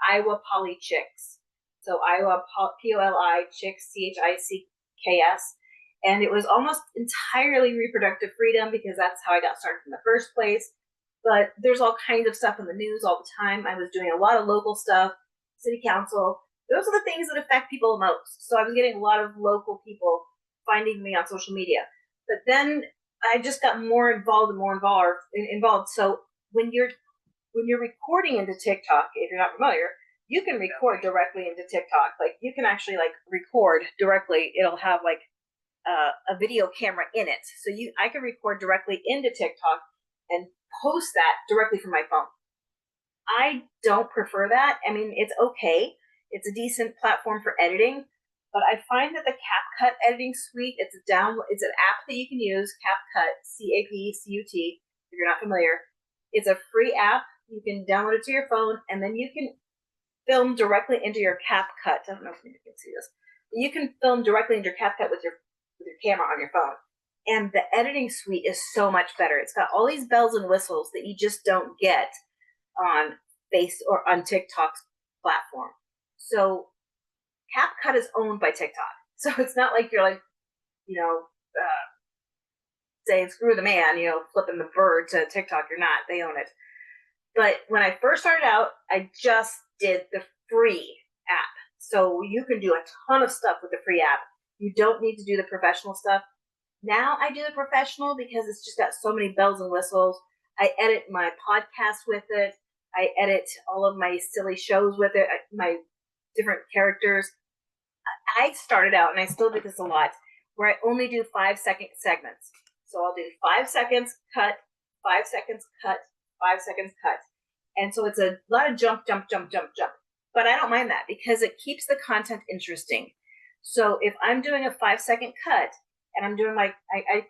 Speaker 3: Iowa Poly Chicks. So Iowa Poli Chicks, CHICKS. And it was almost entirely reproductive freedom because that's how I got started in the first place. But there's all kinds of stuff in the news all the time. I was doing a lot of local stuff, city council. Those are the things that affect people most. So I was getting a lot of local people finding me on social media. But then I just got more involved and more involved. So when you're recording into TikTok, if you're not familiar, you can record directly into TikTok. Like you can actually like record directly. It'll have like a video camera in it. So I can record directly into TikTok and post that directly from my phone. I don't prefer that. I mean, it's okay. It's a decent platform for editing, but I find that the CapCut editing suite, it's an app that you can use, CapCut, CAPCUT, if you're not familiar. It's a free app. You can download it to your phone, and then you can film directly into your CapCut. I don't know if you can see this. But you can film directly into your CapCut with your camera on your phone. And the editing suite is so much better. It's got all these bells and whistles that you just don't get on or on TikTok's platform. So CapCut is owned by TikTok. So it's not like you're like, saying screw the man, flipping the bird to TikTok. You're not. They own it. But when I first started out, I just did the free app. So you can do a ton of stuff with the free app. You don't need to do the professional stuff. Now I do the professional because it's just got so many bells and whistles. I edit my podcast with it. I edit all of my silly shows with it, my different characters. I started out, and I still do this a lot, where I only do 5-second segments. So I'll do 5 seconds, cut, 5 seconds, cut, 5 seconds, cut. And so it's a lot of jump. But I don't mind that because it keeps the content interesting. So if I'm doing a 5-second cut and I'm doing I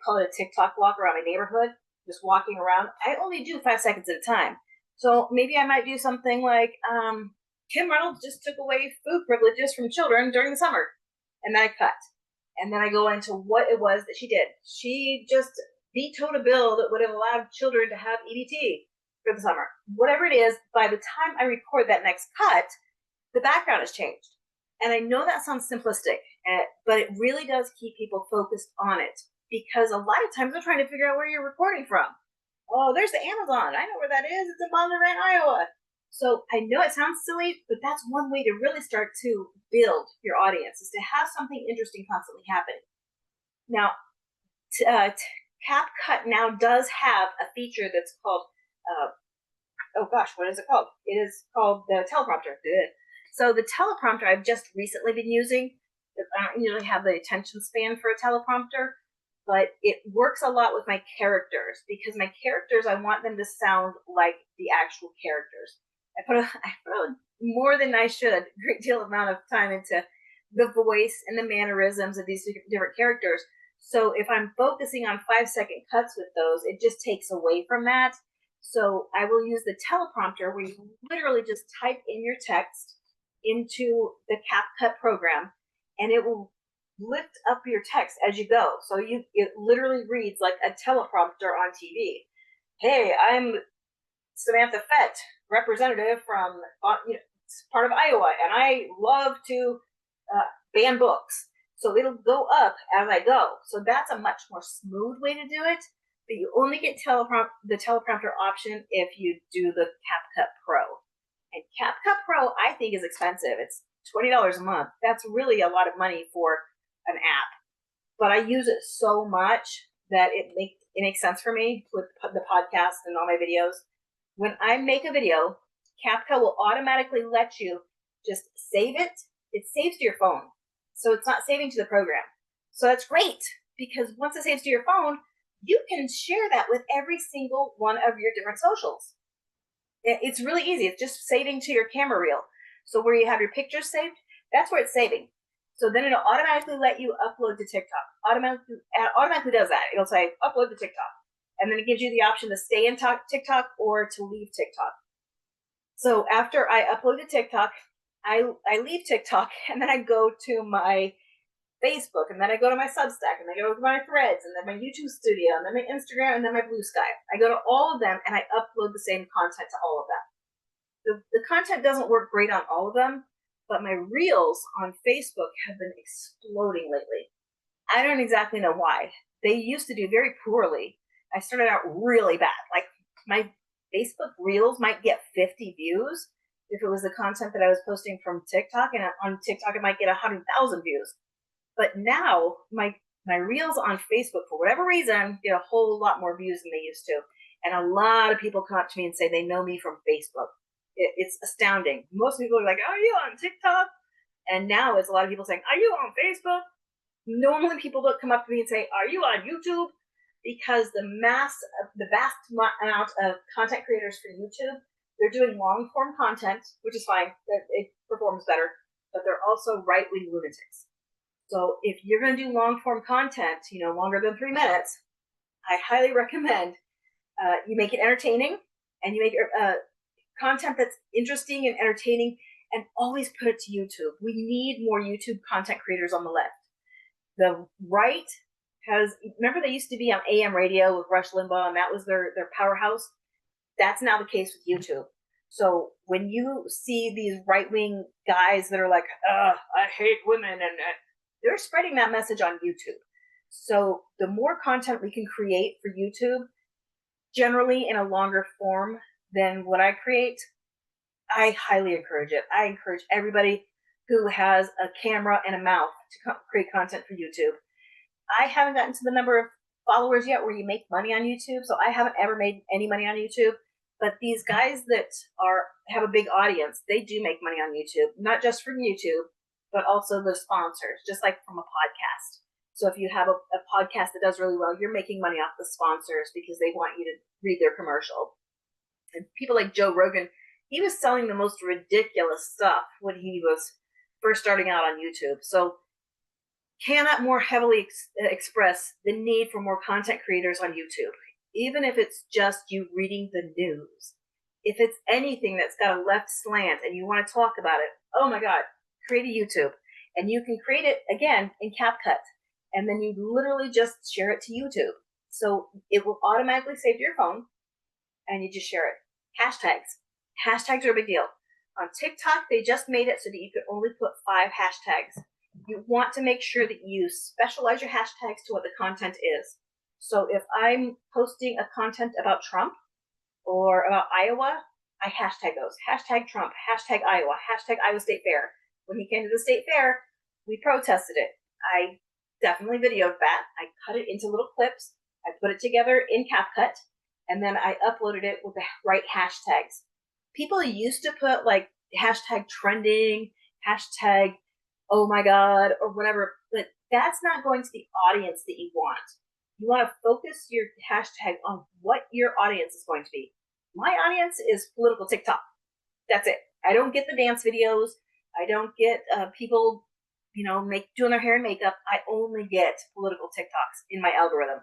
Speaker 3: call it a TikTok walk around my neighborhood, just walking around, I only do 5 seconds at a time. So maybe I might do something like Kim Reynolds just took away food privileges from children during the summer. And then I cut. And then I go into what it was that she did. She just vetoed a bill that would have allowed children to have EBT for the summer. Whatever it is, by the time I record that next cut, the background has changed. And I know that sounds simplistic, but it really does keep people focused on it because a lot of times they're trying to figure out where you're recording from. Oh, there's the Amazon. I know where that is. It's in Bonneville, Iowa. So I know it sounds silly, but that's one way to really start to build your audience, is to have something interesting constantly happening. Now, CapCut now does have a feature that's called, oh gosh, what is it called? It is called the teleprompter. So the teleprompter I've just recently been using. I don't usually have the attention span for a teleprompter, but it works a lot with my characters, because my characters, I want them to sound like the actual characters. I put a more than I should, great deal amount of time into the voice and the mannerisms of these different characters. So if I'm focusing on 5-second cuts with those, it just takes away from that. So I will use the teleprompter, where you literally just type in your text into the CapCut program, and it will lift up your text as you go. So it literally reads like a teleprompter on TV. Hey, I'm Samantha Fett, representative from part of Iowa, and I love to ban books. So it'll go up as I go. So that's a much more smooth way to do it. But you only get the teleprompter option if you do the CapCut Pro. And CapCut Pro, I think, is expensive. It's $20 a month. That's really a lot of money for an app. But I use it so much that it makes sense for me with the podcast and all my videos. When I make a video, CapCut will automatically let you just save it. It saves to your phone. So it's not saving to the program. So that's great, because once it saves to your phone, you can share that with every single one of your different socials. It's really easy. It's just saving to your camera reel. So where you have your pictures saved, that's where it's saving. So then it'll automatically let you upload to TikTok. Automatically does that. It'll say upload to TikTok. And then it gives you the option to stay in TikTok or to leave TikTok. So after I upload to TikTok, I leave TikTok, and then I go to my Facebook, and then I go to my Substack, and I go to my Threads, and then my YouTube Studio, and then my Instagram, and then my Blue Sky. I go to all of them, and I upload the same content to all of them. The content doesn't work great on all of them, but my Reels on Facebook have been exploding lately. I don't exactly know why. They used to do very poorly. I started out really bad. Like, my Facebook Reels might get 50 views if it was the content that I was posting from TikTok, and on TikTok it might get 100,000 views. But now my Reels on Facebook, for whatever reason, get a whole lot more views than they used to. And a lot of people come up to me and say they know me from Facebook. It's astounding. Most people are like, "Are you on TikTok?" And now it's a lot of people saying, "Are you on Facebook?" Normally people don't come up to me and say, "Are you on YouTube?" Because the vast amount of content creators for YouTube, they're doing long form content, which is fine. It performs better, but they're also right-wing lunatics. So if you're going to do long form content, longer than 3 minutes, I highly recommend you make it entertaining, and you make content that's interesting and entertaining, and always put it to YouTube. We need more YouTube content creators on the left. The right remember they used to be on AM radio with Rush Limbaugh, and that was their powerhouse. That's now the case with YouTube. So when you see these right-wing guys that are like, I hate women, and they're spreading that message on YouTube. So the more content we can create for YouTube, generally in a longer form than what I create, I highly encourage it. I encourage everybody who has a camera and a mouth to create content for YouTube. I haven't gotten to the number of followers yet where you make money on YouTube, so I haven't ever made any money on YouTube. But these guys that have a big audience, they do make money on YouTube, not just from YouTube, but also the sponsors, just like from a podcast. So if you have a podcast that does really well, you're making money off the sponsors because they want you to read their commercial. And people like Joe Rogan, he was selling the most ridiculous stuff when he was first starting out on YouTube. So cannot more heavily express the need for more content creators on YouTube, even if it's just you reading the news. If it's anything that's got a left slant and you want to talk about it, oh my God, create a YouTube. And you can create it, again, in CapCut. And then you literally just share it to YouTube. So it will automatically save to your phone, and you just share it. Hashtags. Hashtags are a big deal. On TikTok, they just made it so that you could only put 5 hashtags. You want to make sure that you specialize your hashtags to what the content is. So if I'm posting a content about Trump or about Iowa, I hashtag those. Hashtag Trump, hashtag Iowa, hashtag Iowa State Fair. When he came to the state fair, we protested it. I definitely videoed that. I cut it into little clips. I put it together in CapCut, and then I uploaded it with the right hashtags. People used to put like hashtag trending, hashtag oh my god, or whatever, but that's not going to the audience that you want. You want to focus your hashtag on what your audience is going to be. My audience is political TikTok. That's it. I don't get the dance videos. I don't get people, doing their hair and makeup. I only get political TikToks in my algorithm.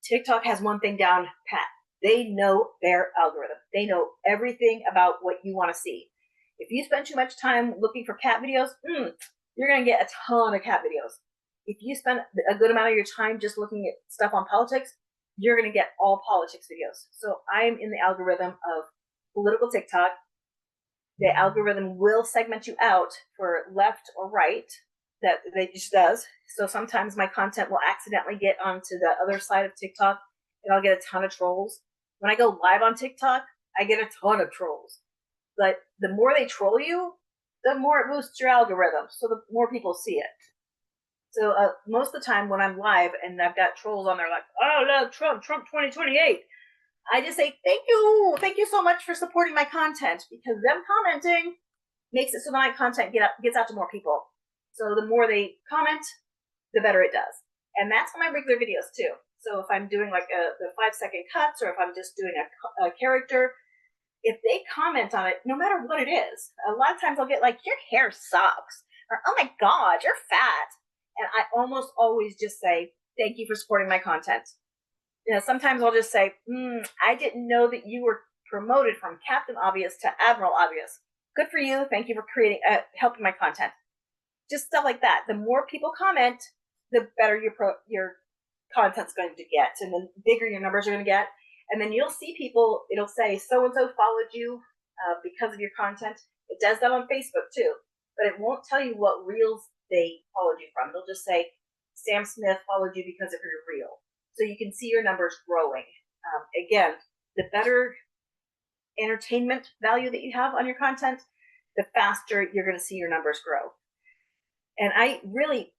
Speaker 3: TikTok has one thing down pat. They know their algorithm. They know everything about what you want to see. If you spend too much time looking for cat videos, you're going to get a ton of cat videos. If you spend a good amount of your time just looking at stuff on politics, you're going to get all politics videos. So I'm in the algorithm of political TikTok. The algorithm will segment you out for left or right. That it just does. So sometimes my content will accidentally get onto the other side of TikTok, and I'll get a ton of trolls. When I go live on TikTok, I get a ton of trolls. But the more they troll you, the more it boosts your algorithm, so the more people see it. So most of the time when I'm live and I've got trolls on there like, oh, love Trump 2028, I just say, thank you so much for supporting my content, because them commenting makes it so that my content gets out to more people. So the more they comment, the better it does. And that's for my regular videos too. So if I'm doing like the 5-second cuts, or if I'm just doing a character, if they comment on it, no matter what it is, a lot of times I'll get like, your hair sucks, or oh my god, you're fat. And I almost always just say, thank you for supporting my content. Sometimes I'll just say, I didn't know that you were promoted from Captain Obvious to Admiral Obvious. Good for you. Thank you for helping my content. Just stuff like that. The more people comment, the better your content's going to get, and the bigger your numbers are going to get. And then you'll see people, it'll say so-and-so followed you because of your content. It does that on Facebook too, but it won't tell you what reels they followed you from. It'll just say, Sam Smith followed you because of your reel. So you can see your numbers growing. Again, the better entertainment value that you have on your content, the faster you're going to see your numbers grow. And I really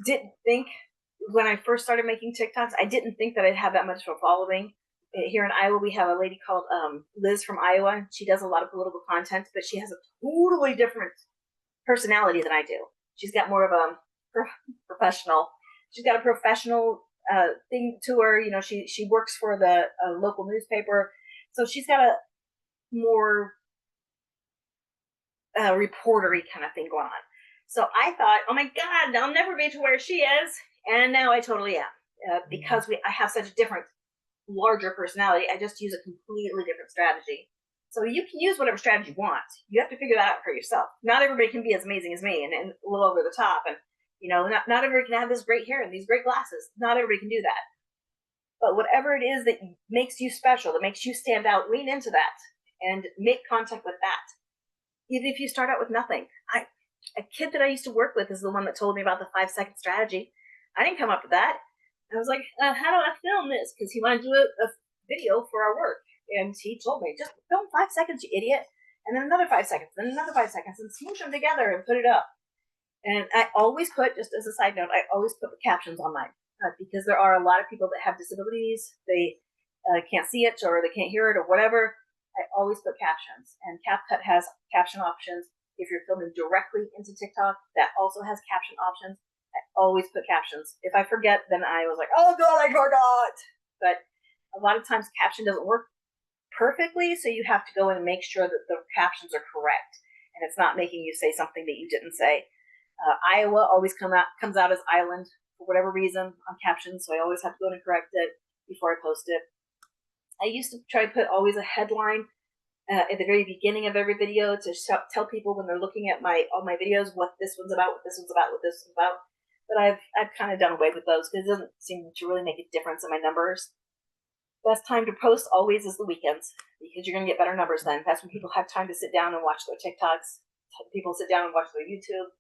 Speaker 3: didn't think, when I first started making TikToks, I didn't think that I'd have that much of a following. Here in Iowa, we have a lady called Liz from Iowa. She does a lot of political content, but she has a totally different personality than I do. She's got more of a professional. She's got a professional thing to her. She works for the local newspaper, so she's got a more reportery kind of thing going on. So I thought, oh my god, I'll never be to where she is, and now I totally am, because I have such a different, larger personality. I just use a completely different strategy. So you can use whatever strategy you want. You have to figure that out for yourself. Not everybody can be as amazing as me and a little over the top, and not everybody can have this great hair and these great glasses. Not everybody can do that. But whatever it is that makes you special, that makes you stand out, lean into that and make content with that. Even if you start out with nothing. A kid that I used to work with is the one that told me about the 5-second strategy. I didn't come up with that. I was like, how do I film this? Because he wanted to do a video for our work. And he told me, just film 5 seconds, you idiot. And then another 5 seconds, then another 5 seconds, and smoosh them together and put it up. And I always put, just as a side note, I always put the captions on mine. Because there are a lot of people that have disabilities. They can't see it, or they can't hear it, or whatever. I always put captions. And CapCut has caption options. If you're filming directly into TikTok, that also has caption options. I always put captions. If I forget, then I was like, oh god, I forgot. But a lot of times caption doesn't work perfectly, so you have to go in and make sure that the captions are correct, and it's not making you say something that you didn't say. Iowa always comes out as Island for whatever reason on captions, so I always have to go in and correct it before I post it. I used to try to put always a headline at the very beginning of every video to tell people when they're looking at all my videos what this one's about, what this one's about, what this one's about. But I've kind of done away with those because it doesn't seem to really make a difference in my numbers. Best time to post always is the weekends, because you're going to get better numbers then. That's when people have time to sit down and watch their TikToks. People sit down and watch their YouTube.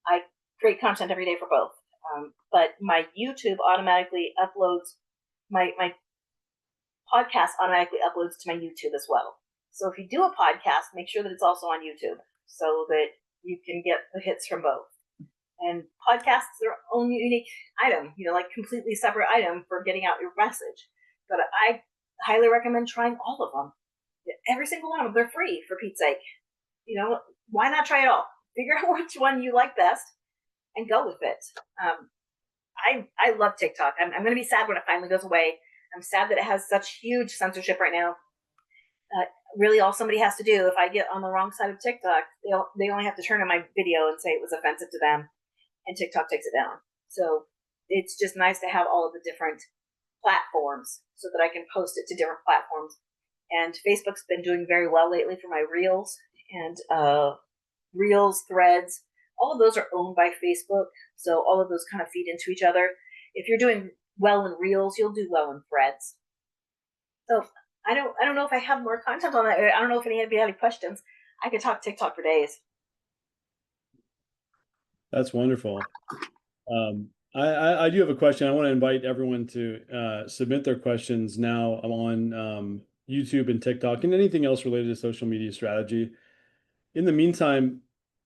Speaker 3: I create content every day for both. But my YouTube automatically uploads, my podcast automatically uploads to my YouTube as well. So if you do a podcast, make sure that it's also on YouTube so that you can get the hits from both. And podcasts are their own unique item, like completely separate item for getting out your message. But I highly recommend trying all of them. Every single one of them, they're free for Pete's sake. Why not try it all? Figure out which one you like best and go with it. I love TikTok. I'm going to be sad when it finally goes away. I'm sad that it has such huge censorship right now. Really, all somebody has to do, if I get on the wrong side of TikTok, they only have to turn on my video and say it was offensive to them, and TikTok takes it down. So it's just nice to have all of the different platforms so that I can post it to different platforms. And Facebook's been doing very well lately for my Reels, and Reels, Threads, all of those are owned by Facebook. So all of those kind of feed into each other. If you're doing well in Reels, you'll do well in Threads. So I don't know if I have more content on that. I don't know if anybody had any questions. I could talk TikTok for days.
Speaker 2: That's wonderful. I do have a question. I want to invite everyone to submit their questions now on YouTube and TikTok and anything else related to social media strategy. In the meantime,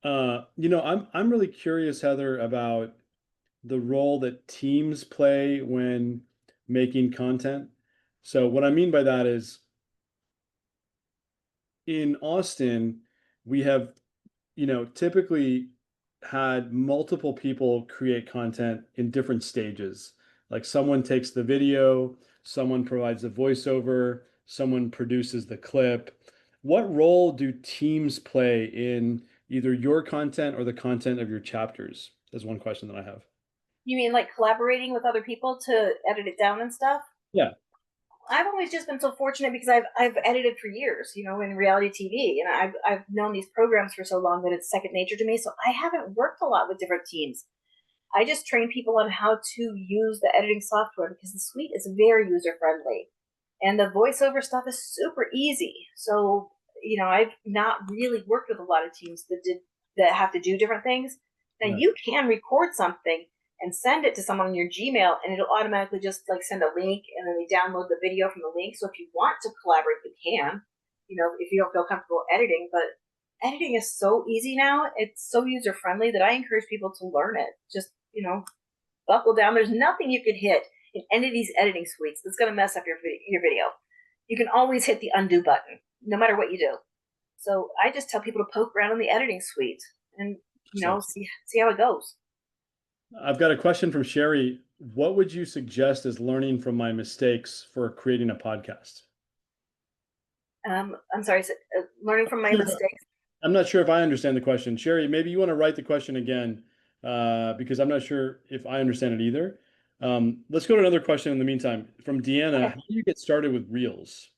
Speaker 2: I'm really curious, Heather, about the role that teams play when making content. So what I mean by that is in Austin, we have, typically had multiple people create content in different stages. Like someone takes the video, someone provides the voiceover, someone produces the clip. What role do teams play in either your content or the content of your chapters? That's one question that I have.
Speaker 3: You mean like collaborating with other people to edit it down and stuff?
Speaker 2: Yeah.
Speaker 3: I've always just been so fortunate because I've edited for years, in reality TV, and I've known these programs for so long that it's second nature to me. So I haven't worked a lot with different teams. I just train people on how to use the editing software because the suite is very user friendly, and the voiceover stuff is super easy. So I've not really worked with a lot of teams that have to do different things. Now
Speaker 2: Right.
Speaker 3: you can record something and send it to someone in your Gmail, and it'll automatically just like send a link, and then they download the video from the link. So if you want to collaborate, you can, if you don't feel comfortable editing. But editing is so easy now. It's so user friendly that I encourage people to learn it. Just, buckle down. There's nothing you could hit in any of these editing suites that's going to mess up your video. You can always hit the undo button, no matter what you do. So I just tell people to poke around in the editing suite and, see how it goes.
Speaker 2: I've got a question from Sherry. What would you suggest as learning from my mistakes for creating a podcast?
Speaker 3: I'm sorry, so, learning from my mistakes.
Speaker 2: I'm not sure if I understand the question. Sherry, maybe you want to write the question again because I'm not sure if I understand it either. Let's go to another question in the meantime. From Deanna,
Speaker 3: Okay.
Speaker 2: how do you get started with Reels?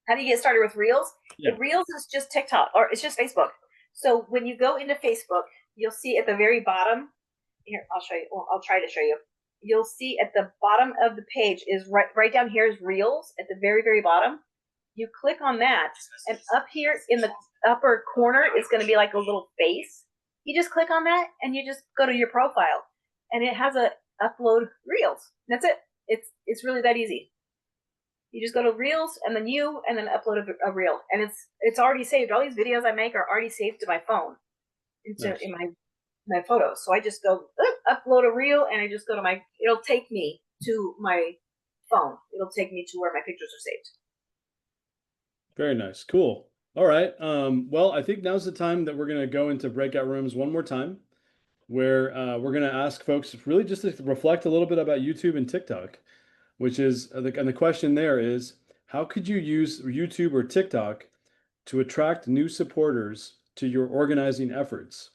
Speaker 3: How do you get started with Reels?
Speaker 2: Yeah.
Speaker 3: Reels is just TikTok, or it's just Facebook. So when you go into Facebook, you'll see at the very bottom, here, I'll show you. Well, I'll try to show you. You'll see at the bottom of the page is right down here is Reels at the very, very bottom. You click on that, and up here in the upper corner is going to be like a little face. You just click on that, and you just go to your profile, and it has a upload Reels. That's it. It's really that easy. You just go to Reels, and then upload a reel, and it's already saved. All these videos I make are already saved to my phone,
Speaker 2: Nice.
Speaker 3: in my photos. So I just go upload a reel, and I just go to it'll take me to my phone. It'll take me to where my pictures are saved.
Speaker 2: Very nice. Cool. All right. Well, I think now's the time that we're going to go into breakout rooms one more time, where we're going to ask folks really just to reflect a little bit about YouTube and TikTok, which is, and the question there is, how could you use YouTube or TikTok to attract new supporters to your organizing efforts?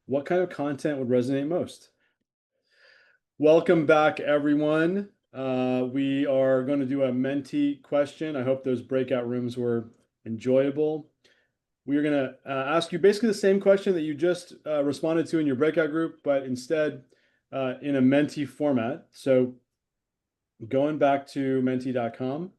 Speaker 2: What kind of content would resonate most? Welcome back, everyone. We are going to do a mentee question. I hope those breakout rooms were enjoyable. We are going to ask you basically the same question that you just responded to in your breakout group, but instead in a mentee format. So going back to mentee.com,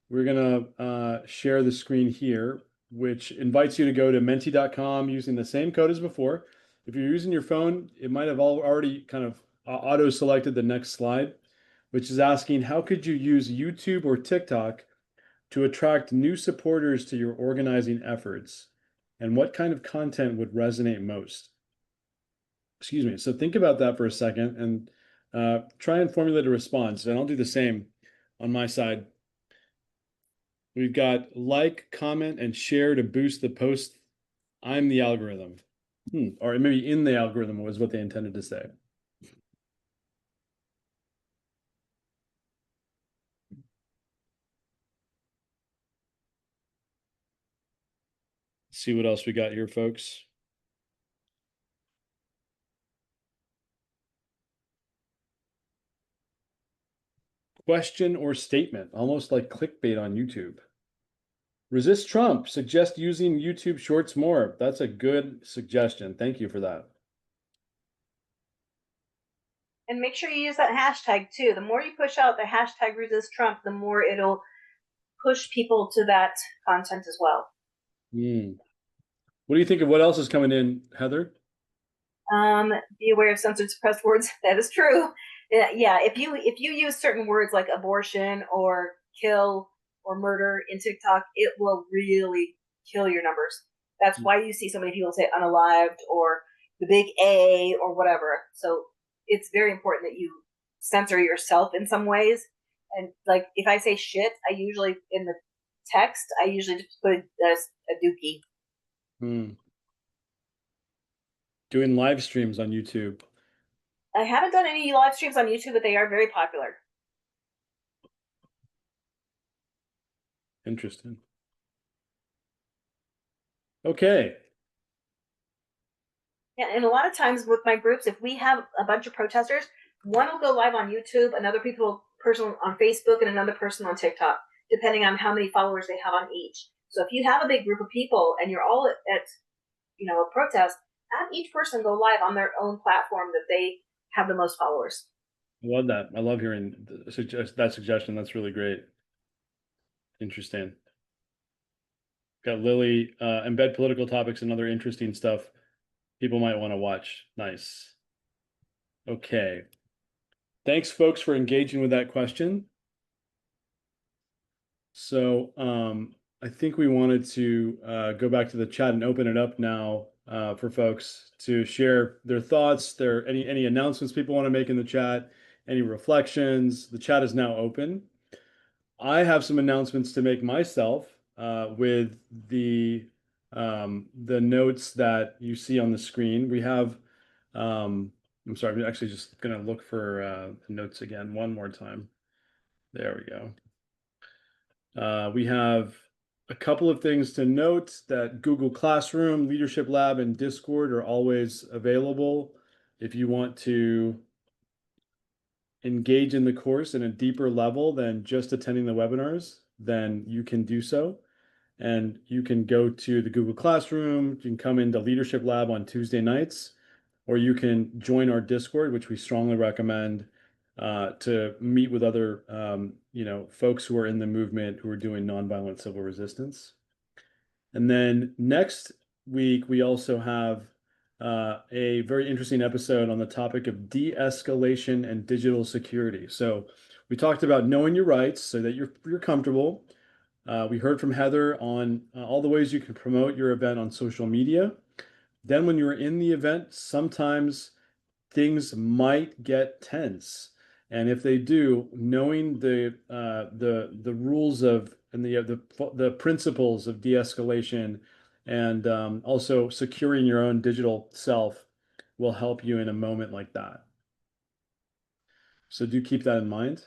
Speaker 2: we're going to share the screen here, which invites you to go to mentee.com using the same code as before. If you're using your phone, it might have already kind of auto-selected the next slide, which is asking, how could you use YouTube or TikTok to attract new supporters to your organizing efforts? And what kind of content would resonate most? Excuse me. So think about that for a second and try and formulate a response. And I'll do the same on my side. We've got like, comment, and share to boost the post. I'm the algorithm. Or maybe in the algorithm was what they intended to say. See what else we got here, folks. Question or statement, almost like clickbait on YouTube. Resist Trump, suggest using YouTube Shorts more. That's a good suggestion. Thank you for that.
Speaker 3: And make sure you use that hashtag too. The more you push out the hashtag resist Trump, the more it'll push people to that content as well.
Speaker 2: What do you think of what else is coming in, Heather?
Speaker 3: Be aware of censored suppressed words. That is true. Yeah, if you use certain words like abortion or kill or murder in TikTok, it will really kill your numbers. That's why you see so many people say unalived or the big A or whatever. So it's very important that you censor yourself in some ways. And like if I say shit, I usually in the text I usually just put a dookie.
Speaker 2: Doing live streams on YouTube.
Speaker 3: I haven't done any live streams on YouTube, but they are very popular.
Speaker 2: Interesting. Okay.
Speaker 3: Yeah, and a lot of times with my groups, if we have a bunch of protesters, one will go live on YouTube, another person on Facebook, and another person on TikTok, depending on how many followers they have on each. So if you have a big group of people and you're all at a protest, have each person go live on their own platform that they have the most followers.
Speaker 2: I love that. I love hearing that suggestion. That's really great. Interesting. Got Lily, embed political topics and other interesting stuff people might want to watch. Nice. Okay. Thanks, folks, for engaging with that question. So I think we wanted to go back to the chat and open it up now for folks to share their thoughts, any announcements people want to make in the chat, any reflections. The chat is now open. I have some announcements to make myself with the notes that you see on the screen. We have, I'm sorry, I'm actually just going to look for the notes again one more time. There we go. We have a couple of things to note that Google Classroom, Leadership Lab, and Discord are always available if you want to engage in the course in a deeper level than just attending the webinars, then you can do so. And you can go to the Google Classroom, you can come into Leadership Lab on Tuesday nights, or you can join our Discord, which we strongly recommend to meet with other folks who are in the movement who are doing nonviolent civil resistance. And then next week, we also have a very interesting episode on the topic of de-escalation and digital security. So we talked about knowing your rights so that you're comfortable. We heard from Heather on all the ways you can promote your event on social media. Then when you're in the event, sometimes things might get tense. And if they do, knowing the rules of and the principles of de-escalation and also securing your own digital self will help you in a moment like that. So do keep that in mind.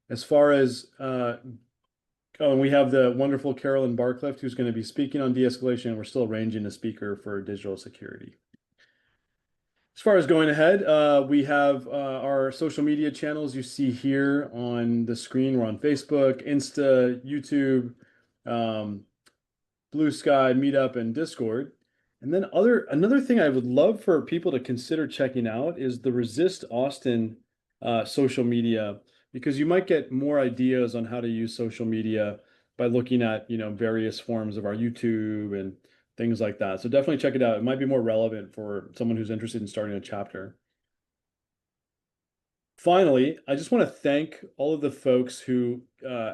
Speaker 2: As far as and we have the wonderful Carolyn Barclift who's going to be speaking on de-escalation. We're still arranging a speaker for digital security. As far as going ahead, we have our social media channels you see here on the screen. We're on Facebook, Insta, YouTube, Blue Sky, Meetup, and Discord. And then another thing I would love for people to consider checking out is the Resist Austin social media, because you might get more ideas on how to use social media by looking at various forms of our YouTube and things like that. So definitely check it out. It might be more relevant for someone who's interested in starting a chapter. Finally, I just want to thank all of the folks who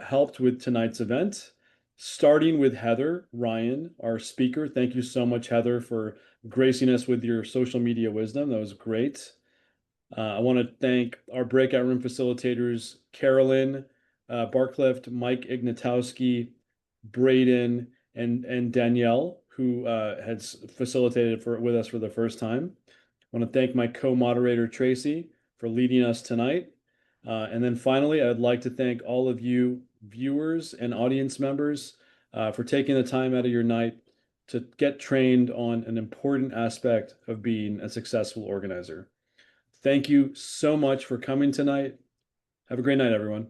Speaker 2: helped with tonight's event. starting with Heather Ryan, our speaker. Thank you so much, Heather, for gracing us with your social media wisdom. That was great. I want to thank our breakout room facilitators, Carolyn Barclift, Mike Ignatowski, Braden, and Danielle, who has facilitated with us for the first time. I want to thank my co-moderator, Tracy, for leading us tonight. And then finally, I'd like to thank all of you viewers and audience members for taking the time out of your night to get trained on an important aspect of being a successful organizer. Thank you so much for coming tonight. Have a great night, everyone.